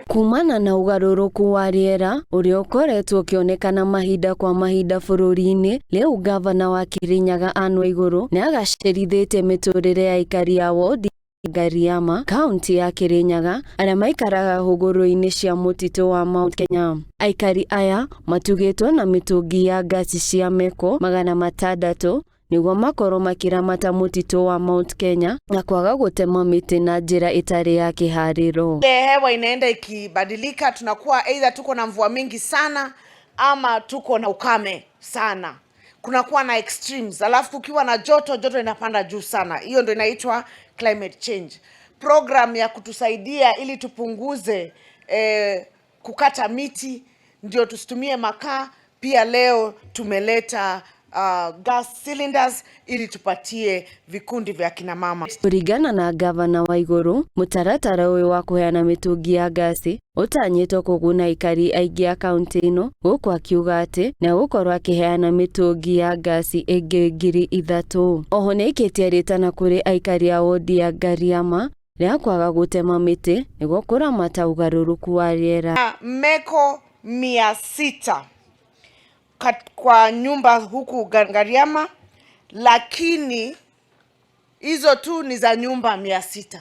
Kumana na ugaruruku wa riera uria ukoretwo ukionekana mahinda kwa mahinda bururi-ini, riu gavana wa Kirinyaga Anne Waiguru ni agacirithitie miturire ya aikari a wodi Gariama, kaunti ya Kirinyaga, aria maikaraga huguru-ini cia mutitu wa Mount Kenya. Aikari aya matugitwo na mitungi ya gasi cia meko 600 niguo makorwo makiramata mutitu wa Mount Kenya na kwaga gutema miti na njira itari ya kihariro. Hewa inaenda ikibadilika, tunakuwa either tuko na mvua mingi sana ama tuko na ukame sana. Kunakuwa na extremes, alafu kukiwa na joto inapanda juu sana. Hiyo ndio inaitwa climate change. Program ya kutusaidia ili tupunguze kukata miti, ndio tusitumie makaa. Pia leo tumeleta gas cylinders ili tupatie vikundi vya kina mama. Kuringana na gavana Waiguru, mutaratara uyu wa kuheana mitungi ya gasi utanyitwo kuguna aikari aingi a kaunti ino, guku akiuga ati na gukorwo akiheana mitungi ya gasi ingi 3,000. Oho ni ikitie ritana kuri aikari a wodi ya Gariama ria kwaga gutema miti niguo kuramata ugaruruku wa riera. Meko 600 kwa nyumba huku Gariama, lakini hizo tu ni za nyumba 600.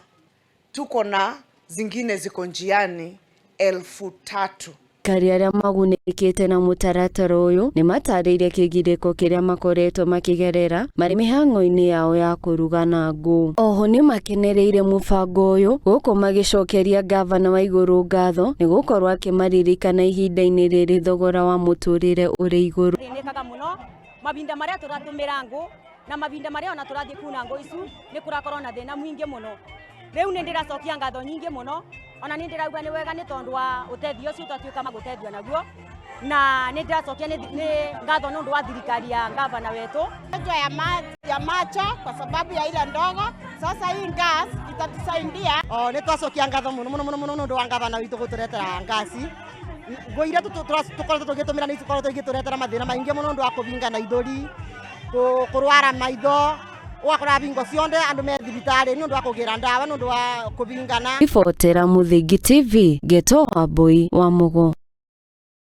Tuko na zingine ziko njiani 3,000. Aikari aria magunikite na mutaratara uyu ni matariirie kigiriko kiria makoretwo makigerera mari mihango-ini yao ya kuruga na ngũ. Oho ni makenereire mubango uyu, guku magicokeria gavana Waiguru ngatho ni gukorwo akimaririkana ihinda-ini riri thogora wa muturire uri iguru. Nikaga muno mabinda maria turatumira ngũ na mabinda maria ona turathie kuna ngũ icu ni kurakorwo na thina mwingi muno. Riu ni ndiracokia ngatho nyingi muno, ona ni ndirauga ni wega ni tondu wa utethio ucio twatuika magutethio naguo, na ni ndiracokia ni ngatho nundu wa thirikari ya gavana wetu ya macho kwa sababu ya ile ndogo. Sasa hii gas itatusaidia. Ni twacokia ngatho muno nundu wa gavana witu guturetera ngasi. Ngoire tukorwo tugitumira ni tukorwo tugituretera mathina maingi muno nundu wa kuvinga ithuri, kurwara maitho, wakora bingo cionde andu me thibitari nundu wa kugira ndawa nundu wa kuvingana. Ribotera Muthingi TV, Geto Wambui wa Mugo.